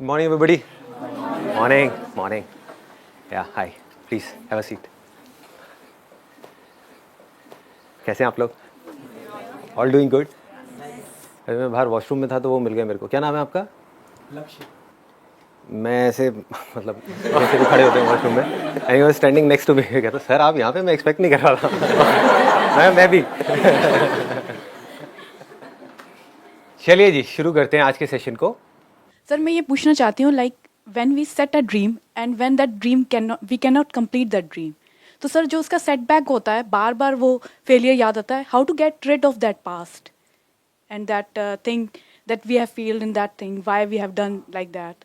Morning, everybody. Morning. Yeah, hi. Please have a seat. कैसे हैं आप लोग? All doing good. अभी मैं बाहर वॉशरूम में था तो वो मिल गया मेरे को. क्या नाम है आपका? लक्ष्य. मैं ऐसे मतलब ऐसे भी खड़े होते हैं वॉशरूम में. And he was standing next to me. कहता सर आप यहाँ पे, मैं एक्सपेक्ट नहीं कर रहा था. मैं भी. चलिए जी, शुरू करते हैं आज के सेशन को. सर मैं ये पूछना चाहती हूँ like when we set a dream and when that dream we can not complete that dream, तो सर जो उसका सेटबैक होता है, बार बार वो फेलियर याद आता है, how to get rid of that past and that thing that we have failed in that thing, why we have done like that.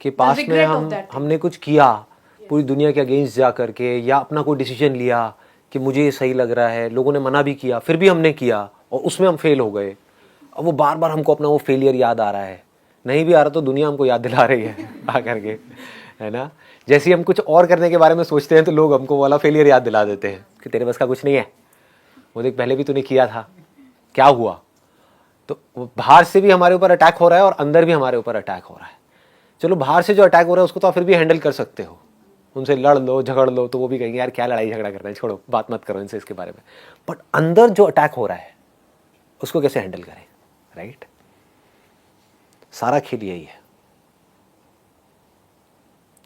कि पास्ट में हमने कुछ किया पूरी दुनिया के अगेंस्ट जा करके, या अपना कोई डिसीजन लिया कि मुझे ये सही लग रहा है, लोगों ने मना भी किया, फिर भी हमने किया और उसमें हम फेल हो गए. अब वो बार बार हमको अपना वो फेलियर याद आ रहा है. नहीं भी आ रहा तो दुनिया हमको याद दिला रही है आ करके, है ना. जैसे ही हम कुछ और करने के बारे में सोचते हैं तो लोग हमको वाला फेलियर याद दिला देते हैं कि तेरे बस का कुछ नहीं है, वो देख पहले भी तूने किया था, क्या हुआ. तो बाहर से भी हमारे ऊपर अटैक हो रहा है और अंदर भी हमारे ऊपर अटैक हो रहा है. चलो बाहर से जो अटैक हो रहा है उसको तो आप फिर भी हैंडल कर सकते हो, उनसे लड़ लो झगड़ लो, तो वो भी कहेंगे यार क्या लड़ाई झगड़ा करना है, छोड़ो, बात मत करो इनसे इसके बारे में. बट अंदर जो अटैक हो रहा है उसको कैसे हैंडल करें, राइट. सारा खेल यही है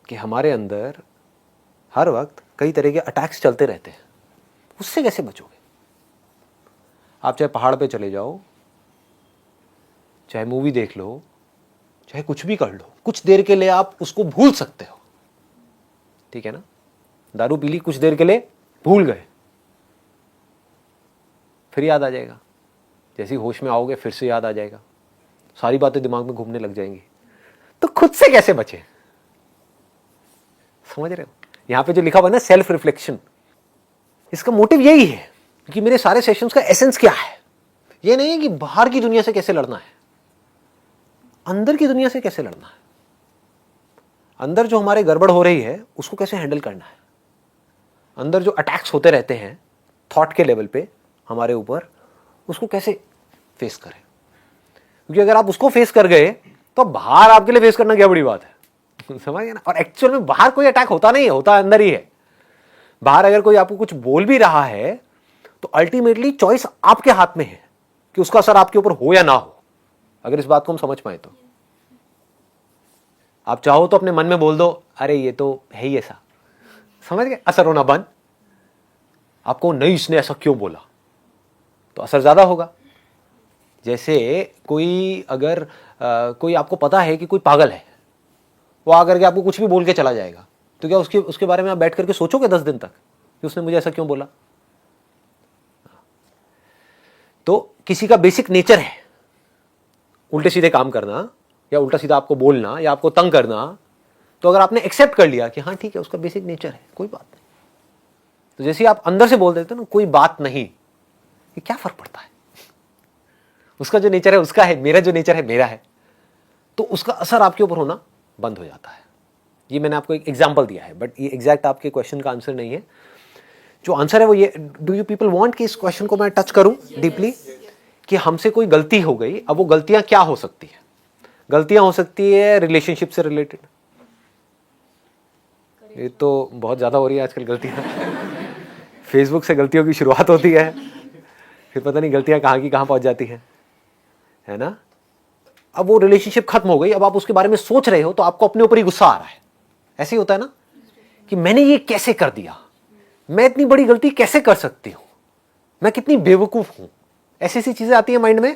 कि हमारे अंदर हर वक्त कई तरह के अटैक्स चलते रहते हैं. उससे कैसे बचोगे. आप चाहे पहाड़ पे चले जाओ, चाहे मूवी देख लो, चाहे कुछ भी कर लो, कुछ देर के लिए आप उसको भूल सकते हो, ठीक है ना. दारू पी ली, कुछ देर के लिए भूल गए, फिर याद आ जाएगा. जैसे ही होश में आओगे फिर से याद आ जाएगा, सारी बातें दिमाग में घूमने लग जाएंगी. तो खुद से कैसे बचे, समझ रहे हो. यहां पे जो लिखा हुआ है ना सेल्फ रिफ्लेक्शन, इसका मोटिव यही है कि मेरे सारे सेशंस का एसेंस क्या है. ये नहीं है कि बाहर की दुनिया से कैसे लड़ना है, अंदर की दुनिया से कैसे लड़ना है. अंदर जो हमारे गड़बड़ हो रही है उसको कैसे हैंडल करना है. अंदर जो अटैक्स होते रहते हैं थॉट के लेवल पे हमारे ऊपर, उसको कैसे फेस करें. क्योंकि अगर आप उसको फेस कर गए तो बाहर आपके लिए फेस करना क्या बड़ी बात है समझ गए ना. और एक्चुअल में बाहर कोई अटैक होता नहीं है, होता अंदर ही है. बाहर अगर कोई आपको कुछ बोल भी रहा है तो अल्टीमेटली चॉइस आपके हाथ में है कि उसका असर आपके ऊपर हो या ना हो. अगर इस बात को हम समझ पाए तो आप चाहो तो अपने मन में बोल दो अरे ये तो है ही ऐसा, समझ गए, असर होना बंद. आपको नहीं इसने ऐसा क्यों बोला, तो असर ज्यादा होगा. जैसे कोई अगर कोई आपको पता है कि कोई पागल है, वो आकर के आपको कुछ भी बोल के चला जाएगा, तो क्या उसके बारे में आप बैठ करके सोचोगे 10 दिन तक कि उसने मुझे ऐसा क्यों बोला. तो किसी का बेसिक नेचर है उल्टे सीधे काम करना, या उल्टा सीधा आपको बोलना, या आपको तंग करना. तो अगर आपने एक्सेप्ट कर लिया कि हाँ ठीक है उसका बेसिक नेचर है, कोई बात नहीं, तो जैसे आप अंदर से बोल देते हो ना कोई बात नहीं, कि क्या फर्क पड़ता है, उसका जो नेचर है उसका है, मेरा जो नेचर है मेरा है, तो उसका असर आपके ऊपर होना बंद हो जाता है. ये मैंने आपको एक एग्जांपल दिया है, बट ये एग्जैक्ट आपके क्वेश्चन का आंसर नहीं है. जो आंसर है वो ये, डू यू पीपल वांट कि इस क्वेश्चन को मैं टच करूं डीपली, कि हमसे कोई गलती हो गई. अब वो गलतियां क्या हो सकती है. गलतियां हो सकती है रिलेशनशिप से रिलेटेड. ये तो बहुत ज्यादा हो रही है आजकल गलतियां फेसबुक से गलतियों की शुरुआत होती है, फिर पता नहीं गलतियां कहां की कहां पहुंच जाती हैं, है ना. अब वो रिलेशनशिप खत्म हो गई, अब आप उसके बारे में सोच रहे हो तो आपको अपने ऊपर ही गुस्सा आ रहा है. ऐसे ही होता है ना कि मैंने ये कैसे कर दिया, मैं इतनी बड़ी गलती कैसे कर सकती हूं, मैं कितनी बेवकूफ हूं. ऐसी ऐसी चीजें आती है माइंड में,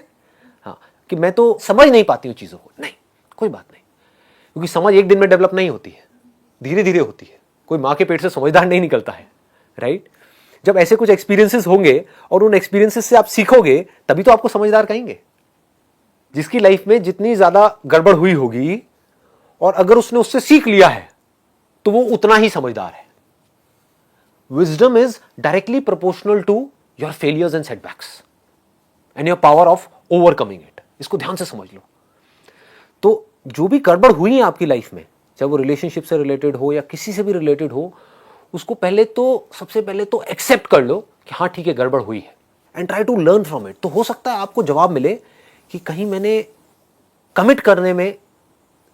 हाँ, कि मैं तो समझ नहीं पाती हूं चीजों को. नहीं, कोई बात नहीं, क्योंकि समझ एक दिन में डेवलप नहीं होती है, धीरे धीरे होती है. कोई मां के पेट से समझदार नहीं निकलता है, राइट. जब ऐसे कुछ एक्सपीरियंसेस होंगे और उन एक्सपीरियंसेस से आप सीखोगे तभी तो आपको समझदार कहेंगे. जिसकी लाइफ में जितनी ज्यादा गड़बड़ हुई होगी और अगर उसने उससे सीख लिया है तो वो उतना ही समझदार है. Wisdom is directly proportional to your failures and setbacks and your power of overcoming it. इसको ध्यान से समझ लो. तो जो भी गड़बड़ हुई है आपकी लाइफ में, चाहे वो रिलेशनशिप से रिलेटेड हो या किसी से भी रिलेटेड हो, उसको सबसे पहले तो एक्सेप्ट कर लो कि हाँ ठीक है गड़बड़ हुई है, and try to learn from it. तो हो सकता है आपको जवाब मिले कि कहीं मैंने कमिट करने में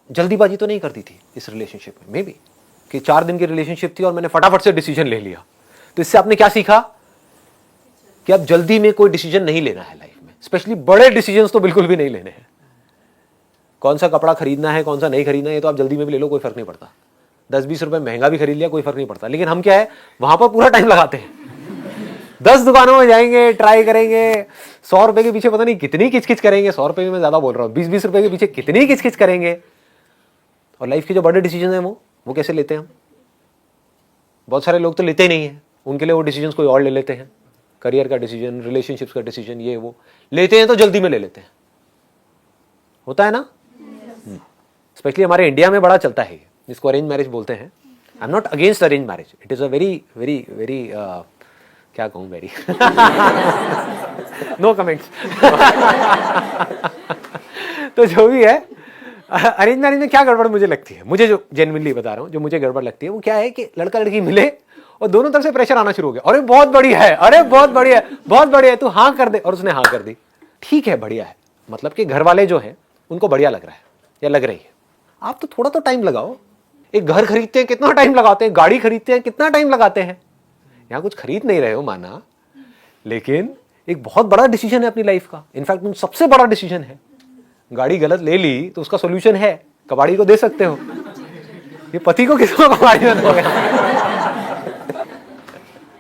जल्दीबाजी तो नहीं करती थी इस रिलेशनशिप में, मे बी कि 4 दिन की रिलेशनशिप थी और मैंने फटाफट से डिसीजन ले लिया। तो इससे आपने क्या सीखा कि अब जल्दी में कोई डिसीजन नहीं लेना है लाइफ में, स्पेशली बड़े डिसीजंस तो बिल्कुल भी नहीं लेने हैं। कौन सा कपड़ा खरीदना है, कौन सा नहीं खरीदना है, ये तो आप जल्दी में भी ले लो, कोई फर्क नहीं पड़ता। 10-20 रुपए महंगा भी खरीद लिया, कोई फर्क नहीं पड़ता। लेकिन हम क्या है, वहां पर पूरा टाइम लगाते हैं। 10 दुकानों में जाएंगे, ट्राई करेंगे, 100 रुपए के पीछे पता नहीं कितनी किचकिच करेंगे। 100 रुपए में मैं ज्यादा बोल रहा हूँ, 20-20 रुपए के पीछे कितनी किचकिच करेंगे। और लाइफ के जो बड़े डिसीजन है वो कैसे लेते हैं हम? बहुत सारे लोग तो लेते ही नहीं है, उनके लिए वो डिसीजन कोई और ले लेते हैं। करियर का डिसीजन, रिलेशनशिप्स का डिसीजन, ये वो लेते हैं तो जल्दी में ले लेते हैं। होता है ना? स्पेशली हमारे इंडिया में बड़ा चलता है, जिसको अरेंज मैरिज बोलते हैं। I am not against arrange marriage, it is a very very very क्या कहूँ, वेरी नो कमेंट्स। तो जो भी है, अरेंज मैरिज में क्या गड़बड़ मुझे लगती है, मुझे जो जेन्युइनली बता रहा हूँ, जो मुझे गड़बड़ लगती है वो क्या है कि लड़का लड़की मिले और दोनों तरफ से प्रेशर आना शुरू हो गया। अरे बहुत बढ़िया है, अरे बहुत बढ़िया है, बहुत बढ़िया है, तू हाँ कर दे। और उसने हाँ कर दी, ठीक है, बढ़िया है। मतलब कि घर वाले जो है उनको बढ़िया लग रहा है या लग रही है। आप तो थोड़ा तो टाइम लगाओ। एक घर खरीदते हैं कितना टाइम लगाते हैं, गाड़ी खरीदते हैं कितना टाइम लगाते हैं। यहाँ कुछ खरीद नहीं रहे हो माना, लेकिन एक बहुत बड़ा डिसीजन है अपनी लाइफ का। इनफैक्ट सबसे बड़ा डिसीजन है। गाड़ी गलत ले ली तो उसका सोल्यूशन है, कबाड़ी को दे सकते हो। ये पति को किसको कबाड़ी में दोगे?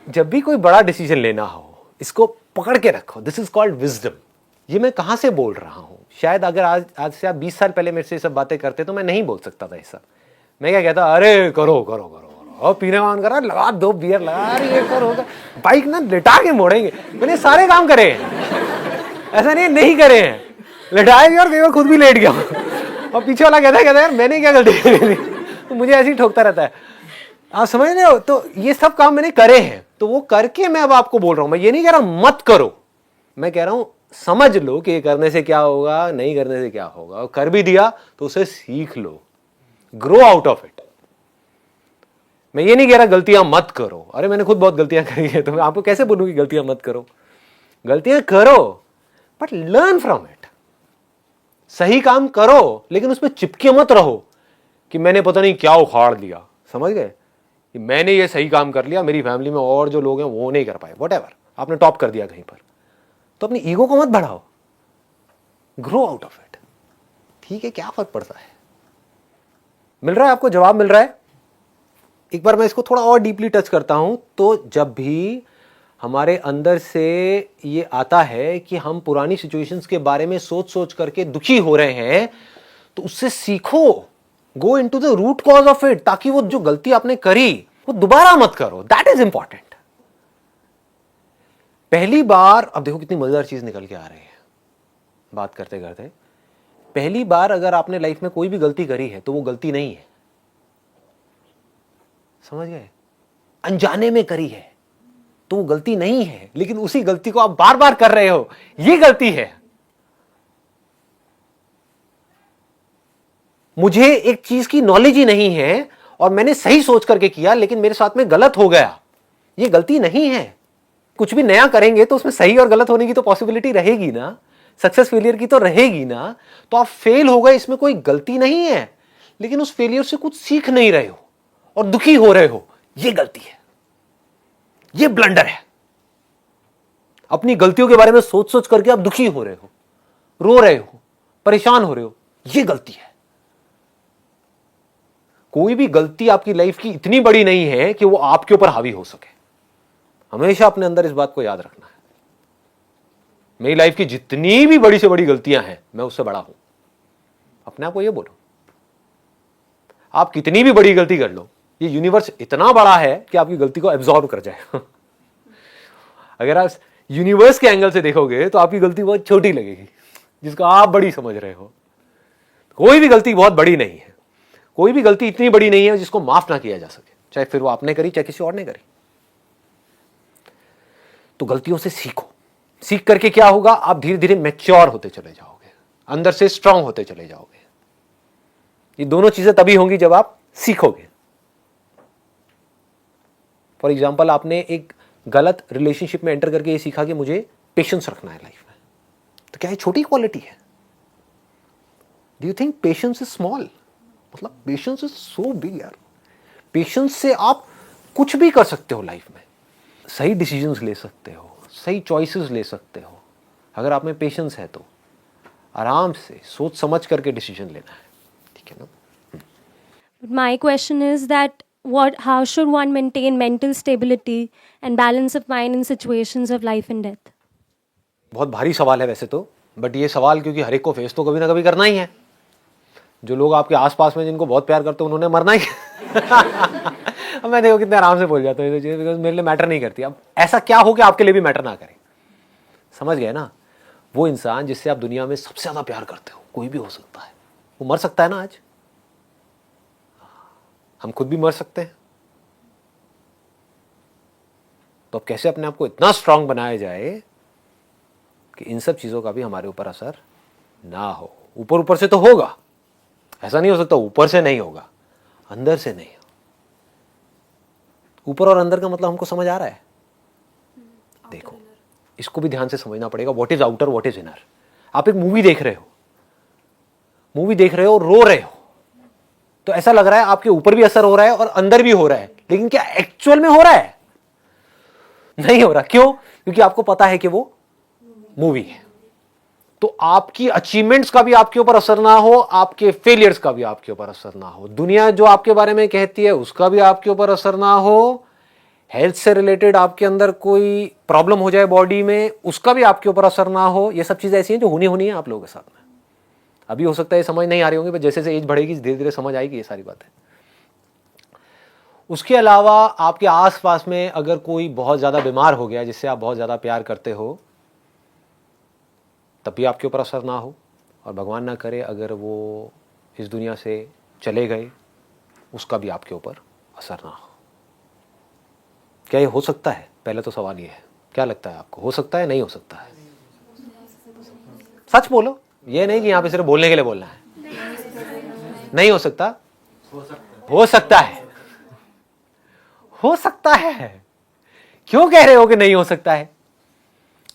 जब भी कोई बड़ा डिसीजन लेना हो, इसको पकड़ के रखो। This is called wisdom. ये मैं कहां से बोल रहा हूं? शायद अगर आज से आप 20 साल पहले मेरे से ये सब बातें करते तो मैं नहीं बोल सकता था ये सब। मैं क्या कहता, अरे करो करो करो और पीने मान करा, लगा 2 बियर लगा, अरे ये करो, बाइक ना लिटा के मोड़ेंगे। मैंने सारे काम करे हैं, ऐसा नहीं करे हैं, लिटाए भी और कई बार खुद भी लेट गया। और पीछे वाला कहता है यार मैंने क्या गलती करी, तो मुझे ऐसे ही ठोकता रहता है। आप समझ रहे हो? तो ये सब काम मैंने करे हैं, तो वो करके मैं अब आपको बोल रहा हूं। मैं ये नहीं कह रहा मत करो, मैं कह रहा हूं समझ लो कि ये करने से क्या होगा, नहीं करने से क्या होगा। और कर भी दिया तो उसे सीख लो, ग्रो आउट ऑफ इट। मैं ये नहीं कह रहा गलतियां मत करो। अरे मैंने खुद बहुत गलतियां करी है, तो मैं आपको कैसे बोलूं कि गलतियां मत करो? गलतियां करो बट लर्न फ्रॉम इट। सही काम करो लेकिन उसमें चिपके मत रहो कि मैंने पता नहीं क्या उखाड़ दिया। समझ गए? कि मैंने ये सही काम कर लिया, मेरी फैमिली में और जो लोग हैं वो नहीं कर पाए, व्हाटएवर, आपने टॉप कर दिया कहीं पर। तो अपनी ईगो को मत बढ़ाओ, ग्रो आउट ऑफ इट। ठीक है, क्या फर्क पड़ता है? मिल रहा है आपको जवाब? मिल रहा है? एक बार मैं इसको थोड़ा और डीपली टच करता हूं। तो जब भी हमारे अंदर से ये आता है कि हम पुरानी सिचुएशंस के बारे में सोच सोच करके दुखी हो रहे हैं, तो उससे सीखो, go into the root cause of it, ताकि वो जो गलती आपने करी वो दोबारा मत करो। That is important. पहली बार, अब देखो कितनी मजेदार चीज निकल के आ रही है बात करते करते। पहली बार अगर आपने लाइफ में कोई भी गलती करी है तो वो गलती नहीं है। समझ गए? अनजाने में करी है तो वो गलती नहीं है, लेकिन उसी गलती को आप बार बार कर रहे हो, ये गलती है। मुझे एक चीज की नॉलेज ही नहीं है और मैंने सही सोच करके किया लेकिन मेरे साथ में गलत हो गया, ये गलती नहीं है। कुछ भी नया करेंगे तो उसमें सही और गलत होने की तो पॉसिबिलिटी रहेगी ना, सक्सेस फेलियर की तो रहेगी ना। तो आप फेल हो गए, इसमें कोई गलती नहीं है, लेकिन उस फेलियर से कुछ सीख नहीं रहे हो और दुखी हो रहे हो, ये गलती है, ये ब्लंडर है। अपनी गलतियों के बारे में सोच सोच करके आप दुखी हो रहे हो, रो रहे हो, परेशान हो रहे हो, ये गलती है। कोई भी गलती आपकी लाइफ की इतनी बड़ी नहीं है कि वो आपके ऊपर हावी हो सके। हमेशा अपने अंदर इस बात को याद रखना है। मेरी लाइफ की जितनी भी बड़ी से बड़ी गलतियां हैं, मैं उससे बड़ा हूं। अपने आप को ये बोलो। आप कितनी भी बड़ी गलती कर लो, ये यूनिवर्स इतना बड़ा है कि आपकी गलती को एब्जॉर्ब कर जाए। अगर आप यूनिवर्स के एंगल से देखोगे तो आपकी गलती बहुत छोटी लगेगी, जिसको आप बड़ी समझ रहे हो। कोई भी गलती बहुत बड़ी नहीं है, कोई भी गलती इतनी बड़ी नहीं है जिसको माफ ना किया जा सके, चाहे फिर वो आपने करी चाहे किसी और ने करी। तो गलतियों से सीखो। सीख करके क्या होगा, आप धीरे धीरे मैच्योर होते चले जाओगे, अंदर से स्ट्रांग होते चले जाओगे। ये दोनों चीजें तभी होंगी जब आप सीखोगे। फॉर एग्जाम्पल, आपने एक गलत रिलेशनशिप में एंटर करके ये सीखा कि मुझे पेशेंस रखना है लाइफ में, तो क्या ये छोटी क्वालिटी है? Do you think patience is small? मतलब पेशेंस इज सो बिग यार। पेशेंस से आप कुछ भी कर सकते हो लाइफ में, सही डिसीजंस ले सकते हो, सही चॉइसेस ले सकते हो। अगर आप में पेशेंस है तो आराम से सोच समझ करके डिसीजन लेना है, ठीक है ना। My question is that how should one maintain mental stability and balance of mind in situations of life and death? बहुत भारी सवाल है वैसे तो, बट ये सवाल क्योंकि हर एक को फेस तो कभी ना कभी करना ही है। जो लोग आपके आसपास में जिनको बहुत प्यार करते हैं उन्होंने मरना ही है। अब मैं देखो कितने आराम से बोल जाता हूँ बिकॉज मेरे लिए मैटर नहीं करती। अब ऐसा क्या हो कि आपके लिए भी मैटर ना करे, समझ गए ना। वो इंसान जिससे आप दुनिया में सबसे ज्यादा प्यार करते हो, कोई भी हो सकता है, वो मर सकता है ना। आज हम खुद भी मर सकते हैं, तो अब कैसे अपने आप को इतना स्ट्रांग बनाया जाए कि इन सब चीजों का भी हमारे ऊपर असर ना हो। ऊपर ऊपर से तो होगा, ऐसा नहीं हो सकता ऊपर से नहीं होगा, अंदर से नहीं। ऊपर और अंदर का मतलब हमको समझ आ रहा है। देखो इसको भी ध्यान से समझना पड़ेगा, what is outer what is inner. आप एक मूवी देख रहे हो, रो रहे हो, तो ऐसा लग रहा है आपके ऊपर भी असर हो रहा है और अंदर भी हो रहा है, लेकिन क्या एक्चुअल में हो रहा है? नहीं हो रहा। क्यों? क्योंकि आपको पता है कि वो मूवी है। तो आपकी अचीवमेंट्स का भी आपके ऊपर असर ना हो, आपके फेलियर्स का भी आपके ऊपर असर ना हो, दुनिया जो आपके बारे में कहती है उसका भी आपके ऊपर असर ना हो, हेल्थ से रिलेटेड आपके अंदर कोई प्रॉब्लम हो जाए बॉडी में, उसका भी आपके ऊपर असर ना हो। ये सब चीजें ऐसी हैं जो होनी है आप लोगों के साथ में। अभी हो सकता है ये समझ नहीं आ रही होंगी, पर जैसे जैसे एज बढ़ेगी धीरे धीरे समझ आएगी ये सारी बातें। उसके अलावा आपके आसपास में अगर कोई बहुत ज्यादा बीमार हो गया जिससे आप बहुत ज्यादा प्यार करते हो, तब भी आपके ऊपर असर ना हो। और भगवान ना करे अगर वो इस दुनिया से चले गए, उसका भी आपके ऊपर असर ना हो। क्या ये हो सकता है? पहले तो सवाल ये है, क्या लगता है आपको, हो सकता है नहीं हो सकता है? सच बोलो, ये नहीं कि यहां पे सिर्फ बोलने के लिए बोलना है। नहीं हो सकता? हो सकता है। हो सकता है। क्यों कह रहे हो कि नहीं हो सकता है?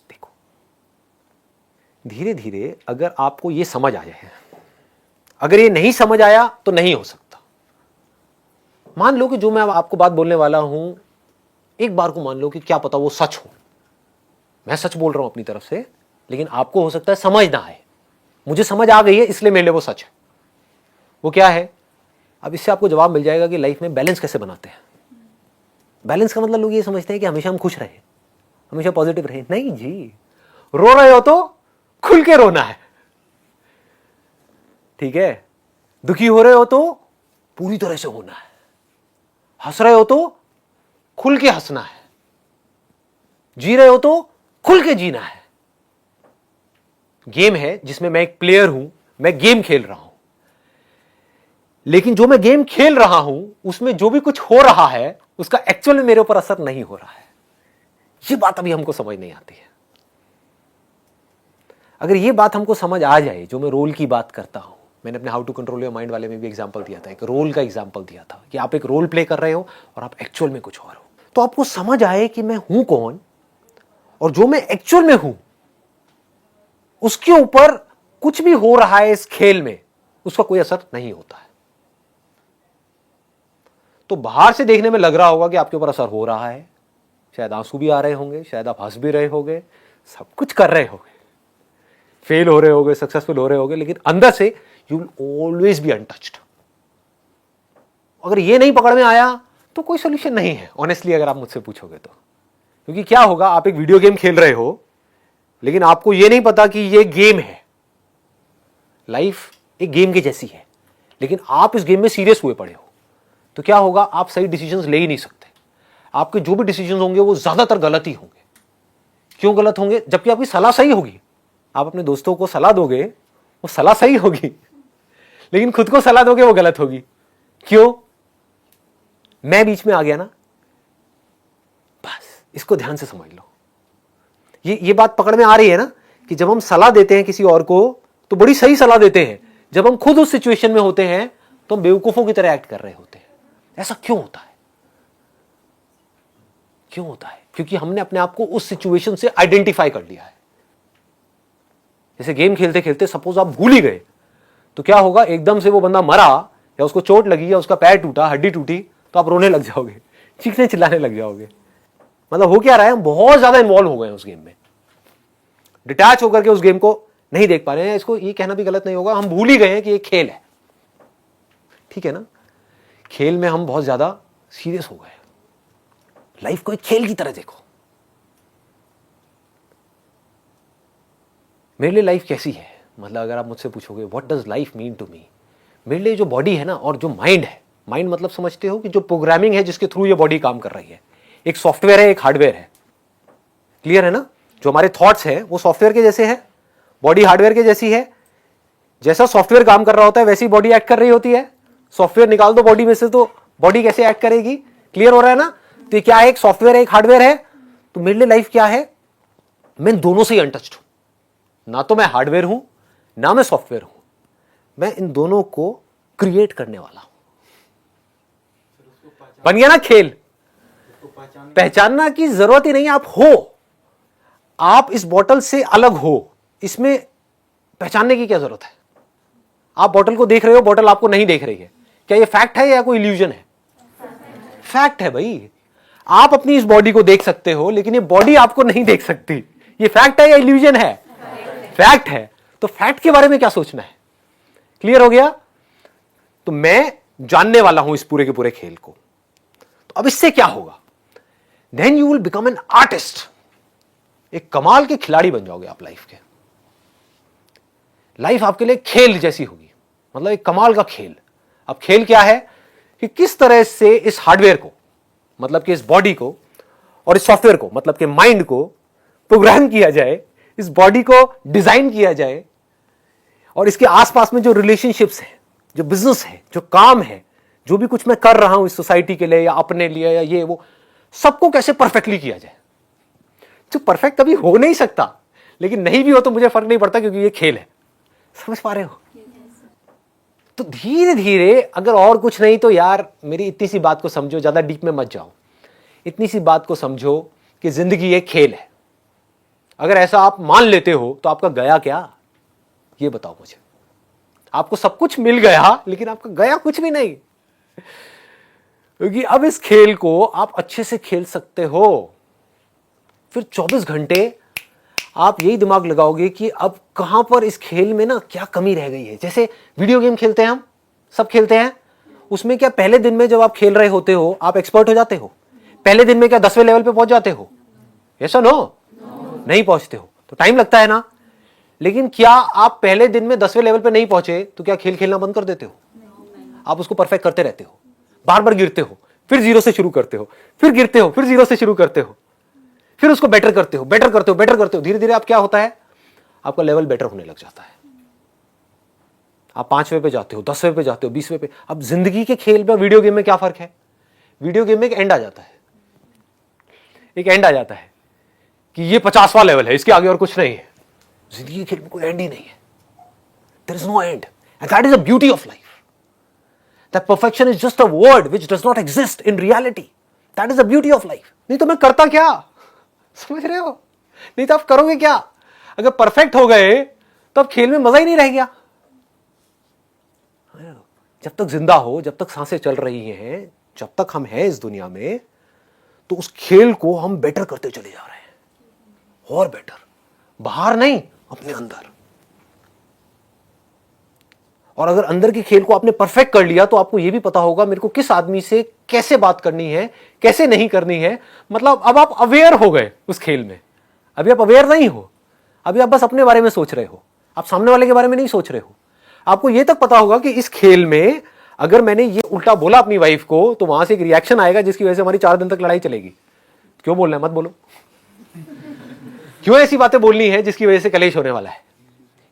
देखो धीरे धीरे अगर आपको ये समझ आ जाए, अगर ये नहीं समझ आया तो नहीं हो सकता। मान लो कि जो मैं आपको बात बोलने वाला हूं, एक बार को मान लो कि क्या पता वो सच हो, मैं सच बोल रहा हूं अपनी तरफ से, लेकिन आपको हो सकता है समझ ना आए। मुझे समझ आ गई है इसलिए मेरे लिए वो सच है। वो क्या है? अब इससे आपको जवाब मिल जाएगा कि लाइफ में बैलेंस कैसे बनाते हैं। बैलेंस का मतलब लोग ये समझते हैं कि हमेशा हम खुश रहे, हमेशा पॉजिटिव रहे। नहीं जी, रो रहे हो तो खुल के रोना है, ठीक है। दुखी हो रहे हो तो पूरी तरह से होना है, हंस रहे हो तो खुल के हंसना है, जी रहे हो तो खुल के जीना है। गेम है जिसमें मैं एक प्लेयर हूं, मैं गेम खेल रहा हूं, लेकिन जो मैं गेम खेल रहा हूं उसमें जो भी कुछ हो रहा है उसका एक्चुअल में मेरे ऊपर असर नहीं हो रहा है। ये बात अभी हमको समझ नहीं आती है। अगर ये बात हमको समझ आ जाए, जो मैं रोल की बात करता हूं, मैंने अपने how to control your mind वाले में भी एग्जांपल दिया था, एक रोल का एग्जांपल दिया था कि आप एक रोल प्ले कर रहे हो और आप एक्चुअल में कुछ और हो। तो आपको समझ आए कि मैं हूं कौन और जो मैं एक्चुअल में हूं उसके ऊपर कुछ भी हो रहा है इस खेल में, उसका कोई असर नहीं होता है। तो बाहर से देखने में लग रहा होगा कि आपके ऊपर असर हो रहा है, शायद आंसू भी आ रहे होंगे, शायद आप हंस भी रहे होंगे, सब कुछ कर रहे होंगे, फेल हो रहे होंगे, सक्सेसफुल हो रहे होंगे, लेकिन अंदर से you will always be untouched. अगर ये नहीं पकड़ में आया तो कोई सोल्यूशन नहीं है, ऑनेस्टली अगर आप मुझसे पूछोगे तो। क्योंकि क्या होगा, आप एक वीडियो गेम खेल रहे हो लेकिन आपको यह नहीं पता कि यह गेम है। लाइफ एक गेम की जैसी है, लेकिन आप इस गेम में सीरियस हुए पड़े हो, तो क्या होगा, आप सही डिसीजंस ले ही नहीं सकते। आपके जो भी डिसीजंस होंगे वो ज्यादातर गलत ही होंगे। क्यों गलत होंगे? जबकि आपकी सलाह सही होगी। आप अपने दोस्तों को सलाह दोगे, वो सलाह सही होगी, लेकिन खुद को सलाह दोगे वो गलत होगी। क्यों? मैं बीच में आ गया ना। बस इसको ध्यान से समझ लो। ये बात पकड़ में आ रही है ना कि जब हम सलाह देते हैं किसी और को तो बड़ी सही सलाह देते हैं, जब हम खुद उस सिचुएशन में होते हैं तो हम बेवकूफों की तरह एक्ट कर रहे होते हैं। ऐसा क्यों होता है? क्यों होता है? क्योंकि हमने अपने आप को उस सिचुएशन से आइडेंटिफाई कर लिया है। जैसे गेम खेलते खेलते सपोज आप भूल ही गए, तो क्या होगा, एकदम से वो बंदा मरा या उसको चोट लगी या उसका पैर टूटा, हड्डी टूटी, तो आप रोने लग जाओगे, चीखने चिल्लाने लग जाओगे। मतलब हो क्या रहा है, हम बहुत ज्यादा इन्वॉल्व हो गए हैं उस गेम में, डिटैच होकर के उस गेम को नहीं देख पा रहे हैं। इसको ये कहना भी गलत नहीं होगा, हम भूल ही गए हैं कि ये खेल है, ठीक है ना। खेल में हम बहुत ज्यादा सीरियस हो गए। लाइफ को एक खेल की तरह देखो। मेरे लिए लाइफ कैसी है, मतलब अगर आप मुझसे पूछोगे what does life mean to me, मेरे लिए जो बॉडी है ना और जो माइंड है, माइंड मतलब समझते हो कि जो प्रोग्रामिंग है जिसके थ्रू ये बॉडी काम कर रही है, एक सॉफ्टवेयर है, एक हार्डवेयर है। क्लियर है ना। जो हमारे थॉट्स है वो सॉफ्टवेयर के जैसे है, बॉडी हार्डवेयर के जैसी है। जैसा सॉफ्टवेयर काम कर रहा होता है वैसी बॉडी एक्ट कर रही होती है। सॉफ्टवेयर निकाल दो बॉडी में से तो बॉडी कैसे एक्ट करेगी। क्लियर हो रहा है ना। तो ये क्या है, एक सॉफ्टवेयर है, एक हार्डवेयर है। तो मेरे लिए लाइफ क्या है, मैं दोनों से ही अनटच्ड हूं। ना तो मैं हार्डवेयर हूं ना मैं सॉफ्टवेयर हूं, मैं इन दोनों को क्रिएट करने वाला हूं। बन गया ना खेल। पहचानना की जरूरत ही नहीं, आप हो, आप इस बोतल से अलग हो, इसमें पहचानने की क्या जरूरत है। आप बोतल को देख रहे हो, बोतल आपको नहीं देख रही है, क्या ये फैक्ट है या कोई इल्यूजन है। फैक्ट है भाई। आप अपनी इस बॉडी को देख सकते हो लेकिन ये बॉडी आपको नहीं देख सकती। ये फैक्ट है या इल्यूजन है। फैक्ट है। तो फैक्ट के बारे में क्या सोचना है। क्लियर हो गया। तो मैं जानने वाला हूं इस पूरे के पूरे खेल को। तो अब इससे क्या होगा, then you will become an artist. एक कमाल के खिलाड़ी बन जाओगे आप लाइफ के। लाइफ आपके लिए खेल जैसी होगी, मतलब एक कमाल का खेल। अब खेल क्या है कि किस तरह से इस हार्डवेयर को, मतलब कि इस बॉडी को, और इस सॉफ्टवेयर को, मतलब कि माइंड को प्रोग्राम किया जाए, इस बॉडी को डिजाइन किया जाए, और इसके आसपास में जो रिलेशनशिप्स है, जो बिजनेस है, जो काम है, जो भी कुछ मैं कर रहा हूं इस सोसाइटी के लिए या अपने लिए या ये वो, सबको कैसे परफेक्टली किया जाए। जो परफेक्ट कभी हो नहीं सकता, लेकिन नहीं भी हो तो मुझे फर्क नहीं पड़ता क्योंकि ये खेल है। समझ पा रहे हो। तो धीरे धीरे, अगर और कुछ नहीं तो यार मेरी इतनी सी बात को समझो, ज्यादा डीप में मत जाओ, इतनी सी बात को समझो कि जिंदगी एक खेल है। अगर ऐसा आप मान लेते हो तो आपका गया क्या, ये बताओ मुझे। आपको सब कुछ मिल गया लेकिन आपका गया कुछ भी नहीं, क्योंकि अब इस खेल को आप अच्छे से खेल सकते हो। फिर 24 घंटे आप यही दिमाग लगाओगे कि अब कहां पर इस खेल में ना क्या कमी रह गई है। जैसे वीडियो गेम खेलते हैं, हम सब खेलते हैं, उसमें क्या पहले दिन में जब आप खेल रहे होते हो आप एक्सपर्ट हो जाते हो। पहले दिन में क्या 10वें लेवल पे पहुंच जाते हो। ऐसा नो नहीं पहुंचते हो, तो टाइम लगता है ना। लेकिन क्या आप पहले दिन में 10वें लेवल पे नहीं पहुंचे तो क्या खेल खेलना बंद कर देते हो। आप उसको परफेक्ट करते रहते हो, बार बार गिरते हो, फिर जीरो से शुरू करते हो, फिर गिरते हो, फिर जीरो से शुरू करते हो, फिर उसको बेटर करते हो, बेटर करते हो, बेटर करते हो। धीरे धीरे आप क्या होता है, आपका लेवल बेटर होने लग जाता है। आप 5वें पे जाते हो, 10वें पे जाते हो, 20वें पे। अब जिंदगी के खेल में वीडियो गेम में क्या फर्क है। वीडियो गेम में एक एंड आ जाता है, एक एंड आ जाता है कि ये 50वां लेवल है, इसके आगे और कुछ नहीं है। जिंदगी के खेल में कोई एंड ही नहीं है। There is no end and that is the beauty of life. That perfection is just a word which does not exist in reality. That is the beauty of life. नहीं तो मैं करता क्या, समझ रहे हो। नहीं तो आप करोगे क्या। अगर परफेक्ट हो गए तो अब खेल में मजा ही नहीं रह गया। जब तक जिंदा हो, जब तक सांसें चल रही हैं, जब तक हम हैं इस दुनिया में, तो उस खेल को हम बेटर करते चले जा रहे हैं, और बेटर, बाहर नहीं, अपने अंदर। और अगर अंदर के खेल को आपने परफेक्ट कर लिया तो आपको यह भी पता होगा मेरे को किस आदमी से कैसे बात करनी है, कैसे नहीं करनी है। मतलब अब आप अवेयर हो गए उस खेल में। अभी आप अवेयर नहीं हो, अभी आप बस अपने बारे में सोच रहे हो, आप सामने वाले के बारे में नहीं सोच रहे हो। आपको यह तक पता होगा कि इस खेल में अगर मैंने ये उल्टा बोला अपनी वाइफ को तो वहां से एक रिएक्शन आएगा जिसकी वजह से हमारी 4 दिन तक लड़ाई चलेगी। क्यों बोलना है, मत बोलो। क्यों ऐसी बातें बोलनी है जिसकी वजह से कलेश होने वाला है।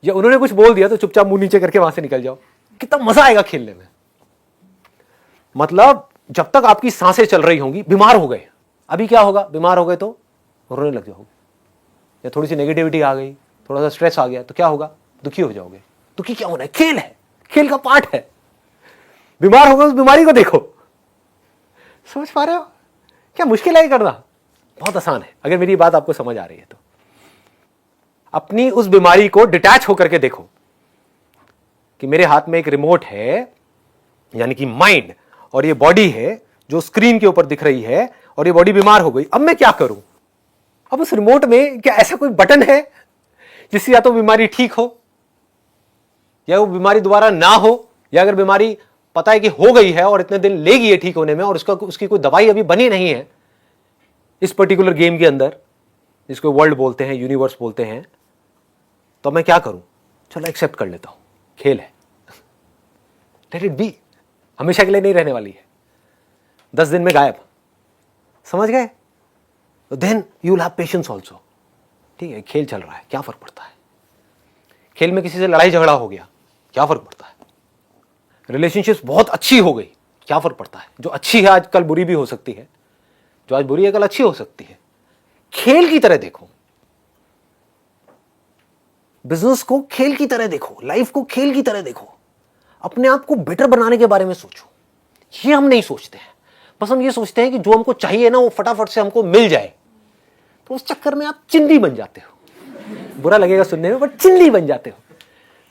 या उन्होंने कुछ बोल दिया तो चुपचाप मुंह नीचे करके वहां से निकल जाओ। कितना मजा आएगा खेलने में। मतलब जब तक आपकी सांसें चल रही होंगी, बीमार हो गए, अभी क्या होगा, बीमार हो गए तो रोने लग जाओगे, या थोड़ी सी नेगेटिविटी आ गई, थोड़ा सा स्ट्रेस आ गया तो क्या होगा, दुखी हो जाओगे। दुखी क्या होना है, खेल है, खेल का पार्ट है। बीमार हो गए उस बीमारी को देखो। समझ पा रहे हो। क्या मुश्किल है करना, बहुत आसान है अगर मेरी बात आपको समझ आ रही है तो। अपनी उस बीमारी को डिटैच होकर के देखो कि मेरे हाथ में एक रिमोट है यानी कि माइंड, और ये बॉडी है जो स्क्रीन के ऊपर दिख रही है, और ये बॉडी बीमार हो गई। अब मैं क्या करूं? अब उस रिमोट में क्या ऐसा कोई बटन है जिससे या तो बीमारी ठीक हो या वो बीमारी दोबारा ना हो, या अगर बीमारी पता है कि हो गई है और इतने दिन लेगी है ठीक होने में और उसकी कोई दवाई अभी बनी नहीं है इस पर्टिकुलर गेम के अंदर, जिसको वर्ल्ड बोलते हैं, यूनिवर्स बोलते हैं, तो मैं क्या करूं? चलो एक्सेप्ट कर लेता हूं, खेल है, लेट इट बी, हमेशा के लिए नहीं रहने वाली है, 10 दिन में गायब, समझ गए? तो then you will have patience also. ठीक है, खेल चल रहा है, क्या फर्क पड़ता है? खेल में किसी से लड़ाई झगड़ा हो गया, क्या फर्क पड़ता है? रिलेशनशिप्स बहुत अच्छी हो गई, क्या फर्क पड़ता है? जो अच्छी है आज कल बुरी भी हो सकती है, जो आज बुरी है कल अच्छी हो सकती है। खेल की तरह देखो, बिजनेस को खेल की तरह देखो, लाइफ को खेल की तरह देखो, अपने आप को बेटर बनाने के बारे में सोचो। ये हम नहीं सोचते हैं, बस हम ये सोचते हैं कि जो हमको चाहिए ना वो फटाफट से हमको मिल जाए, तो उस चक्कर में आप चिंदी बन जाते हो। बुरा लगेगा सुनने में, बट चिंदी बन जाते हो।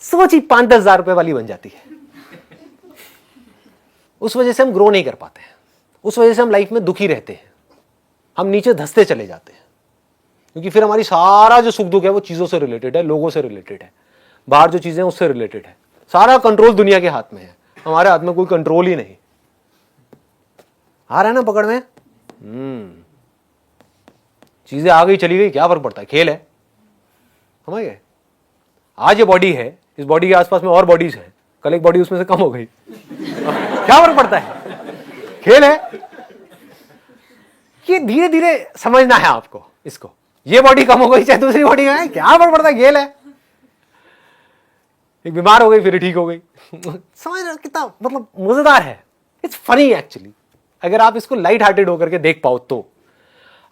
सोच ही 5-10 हजार रुपए वाली बन जाती है। उस वजह से हम ग्रो नहीं कर पाते हैं, उस वजह से हम लाइफ में दुखी रहते हैं, हम नीचे धंसते चले जाते हैं, क्योंकि फिर हमारी सारा जो सुख दुख है वो चीजों से रिलेटेड है, लोगों से रिलेटेड है, बाहर जो चीजें हैं उससे रिलेटेड है। सारा कंट्रोल दुनिया के हाथ में है, हमारे हाथ में कोई कंट्रोल ही नहीं। आ रहा है ना पकड़ में? चीजें आ गई चली गई, क्या फर्क पड़ता है? खेल है, समझ गए? आज ये बॉडी है, इस बॉडी के आसपास में और बॉडीज हैं, कल एक बॉडी उसमें से कम हो गई, क्या फर्क पड़ता है? खेल है। ये धीरे धीरे समझना है आपको इसको। ये बॉडी कम हो गई चाहे दूसरी बॉडी है, क्या फर्क पड़ता है? खेल है। एक बीमार हो गई फिर ठीक हो गई। समझ रहे हो कितना मतलब मजेदार है? It's funny actually. अगर आप इसको लाइट हार्टेड होकर के देख पाओ तो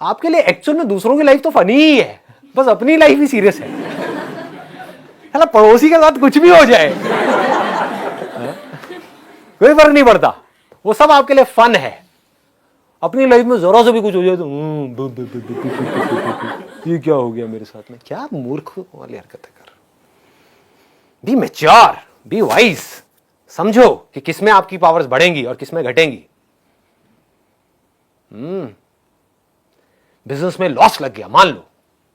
आपके लिए एक्चुअल में दूसरों की लाइफ तो फनी ही है, बस अपनी लाइफ ही सीरियस है। है पड़ोसी के साथ कुछ भी हो जाए कोई फर्क नहीं पड़ता, वो सब आपके लिए फन है। अपनी लाइफ में जरा से भी कुछ हो जाए तो ये क्या हो गया मेरे साथ में, क्या मूर्ख वाली हरकतें कर। बी मैच्योर, बी वाइज, समझो कि किसमें आपकी पावर्स बढ़ेंगी और किसमें घटेंगी। बिजनेस में लॉस लग गया, मान लो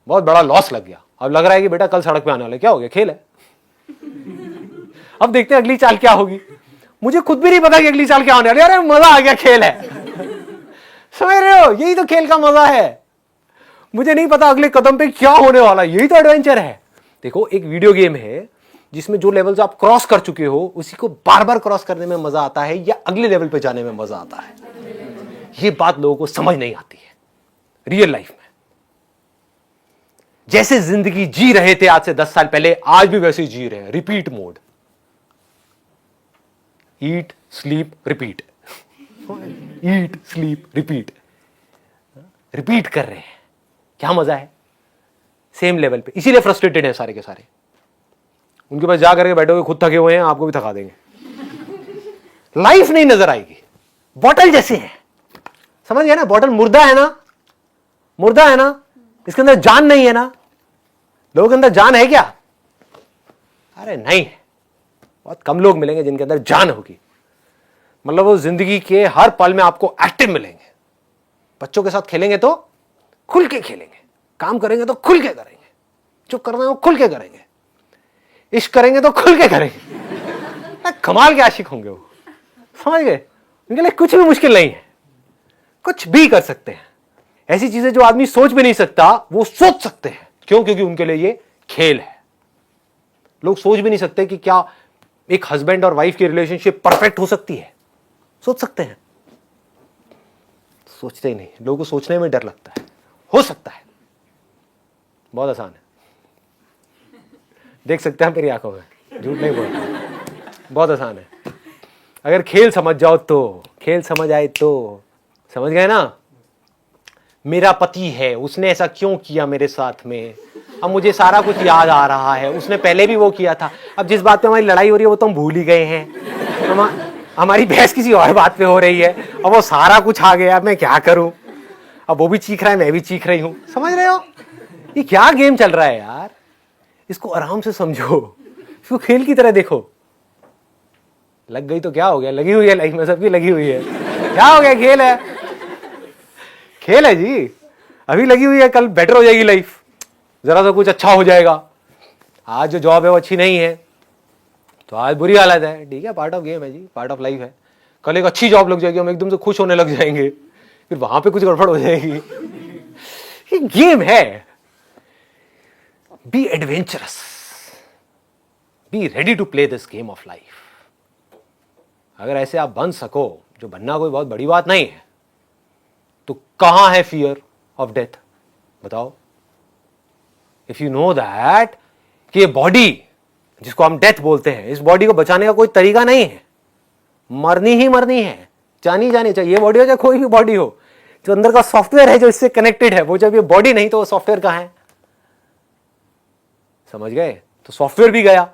बहुत बड़ा लॉस लग गया, अब लग रहा है कि बेटा कल सड़क पे आने वाले, क्या हो गया? खेल है। अब देखते हैं अगली चाल क्या होगी। मुझे खुद भी नहीं पता कि अगली चाल क्या होने वाली है। अरे मजा आ गया, खेल है। समझ रहे हो? यही तो खेल का मजा है। मुझे नहीं पता अगले कदम पे क्या होने वाला, यही तो एडवेंचर है। देखो एक वीडियो गेम है जिसमें जो लेवल्स आप क्रॉस कर चुके हो उसी को बार बार क्रॉस करने में मजा आता है या अगले लेवल पे जाने में मजा आता है। ये बात लोगों को समझ नहीं आती है रियल लाइफ में। जैसे जिंदगी जी रहे थे आज से 10 साल पहले, आज भी वैसे ही जी रहे हैं। Repeat mode, eat sleep repeat, eat sleep repeat, repeat कर रहे हैं। क्या मजा है? सेम लेवल पे, इसीलिए फ्रस्ट्रेटेड है सारे के सारे। उनके पास जा करके बैठोगे, खुद थके हुए हैं, आपको भी थका देंगे। लाइफ नहीं नजर आएगी, बॉटल जैसे है। समझ गया ना? बॉटल मुर्दा है ना, मुर्दा है ना, इसके अंदर जान नहीं है ना। लोगों के अंदर जान है क्या? अरे नहीं है। बहुत कम लोग मिलेंगे जिनके अंदर जान होगी। मतलब वो जिंदगी के हर पल में आपको एक्टिव मिलेंगे। बच्चों के साथ खेलेंगे तो खुल के खेलेंगे, काम करेंगे तो खुल के करेंगे, चुप करना है वो खुल के करेंगे, इश्क करेंगे तो खुल के करेंगे। कमाल के आशिक होंगे वो, समझ गए? उनके लिए कुछ भी मुश्किल नहीं है, कुछ भी कर सकते हैं। ऐसी चीजें जो आदमी सोच भी नहीं सकता वो सोच सकते हैं। क्यों? क्योंकि उनके लिए ये खेल है। लोग सोच भी नहीं सकते कि क्या एक हस्बैंड और वाइफ की रिलेशनशिप परफेक्ट हो सकती है। सोच सकते हैं? सोचते ही नहीं। लोगों को सोचने में डर लगता है। हो सकता है, बहुत आसान है। देख सकते हैं मेरी आंखों में, झूठ नहीं बोलता, बहुत आसान है। अगर खेल समझ जाओ तो, खेल समझ आए तो, समझ गए ना? मेरा पति है, उसने ऐसा क्यों किया मेरे साथ में, अब मुझे सारा कुछ याद आ रहा है। उसने पहले भी वो किया था। अब जिस बात पे हमारी लड़ाई हो रही है वो तो हम भूल ही गए हैं। हमारी बहस किसी और बात पे हो रही है, अब वो सारा कुछ आ गया, मैं क्या करूं? अब वो भी चीख रहा है, मैं भी चीख रही हूं। समझ रहे हो? ये क्या गेम चल रहा है यार? इसको आराम से समझो, इसको खेल की तरह देखो। लग गई तो क्या हो गया, लगी हुई है लाइफ में, सबकी लगी हुई है, क्या हो गया, खेल है, खेल है जी। अभी लगी हुई है, कल बेटर हो जाएगी लाइफ, जरा सा कुछ अच्छा हो जाएगा। आज जो जॉब है वो अच्छी नहीं है तो आज बुरी हालत है, ठीक है, पार्ट ऑफ गेम है जी, पार्ट ऑफ लाइफ है। कल एक अच्छी जॉब लग जाएगी, हम एकदम से खुश होने लग जाएंगे, फिर वहां पे कुछ गड़बड़ हो जाएगी। ये गेम है। Be adventurous, be ready to play this game of life. अगर ऐसे आप बन सको, जो बनना कोई बहुत बड़ी बात नहीं है, तो कहां है फियर ऑफ डेथ, बताओ। इफ यू नो दैट कि ये बॉडी जिसको हम डेथ बोलते हैं, इस बॉडी को बचाने का कोई तरीका नहीं है, मरनी ही मरनी है, जानी जानी चाहिए, ये बॉडी हो चाहे कोई भी बॉडी हो, जो अंदर का सॉफ्टवेयर है जो इससे कनेक्टेड है, वो जब ये बॉडी नहीं तो वो सॉफ्टवेयर कहां है, समझ गए। तो सॉफ्टवेयर भी गया,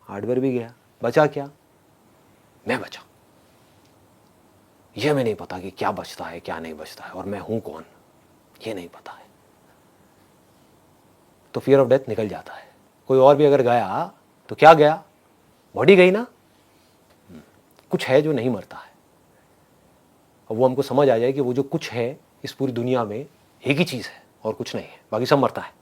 हार्डवेयर भी गया, बचा क्या, मैं बचा। ये मैं नहीं पता कि क्या बचता है क्या नहीं बचता है, और मैं हूं कौन ये नहीं पता है। तो फियर ऑफ डेथ निकल जाता है। कोई और भी अगर गया तो क्या गया, बॉडी गई ना, कुछ है जो नहीं मरता है। और वो हमको समझ आ जाए कि वो जो कुछ है इस पूरी दुनिया में एक ही चीज है और कुछ नहीं है, बाकी सब मरता है,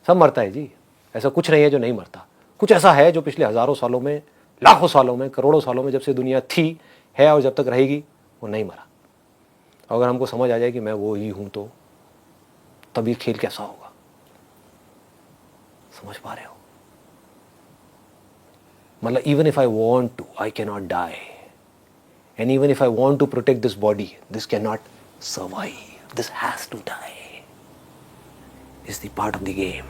सब मरता है जी। ऐसा कुछ नहीं है जो नहीं मरता, कुछ ऐसा है जो पिछले हजारों सालों में, लाखों सालों में, करोड़ों सालों में, जब से दुनिया थी, है और जब तक रहेगी, वो नहीं मरा। अगर हमको समझ आ जाए कि मैं वो ही हूं, तो तब ये खेल कैसा होगा, समझ पा रहे हो। मतलब even if I want to, I can not die, and even if I want to protect this body, this can not survive, this has to die, is the part of the game.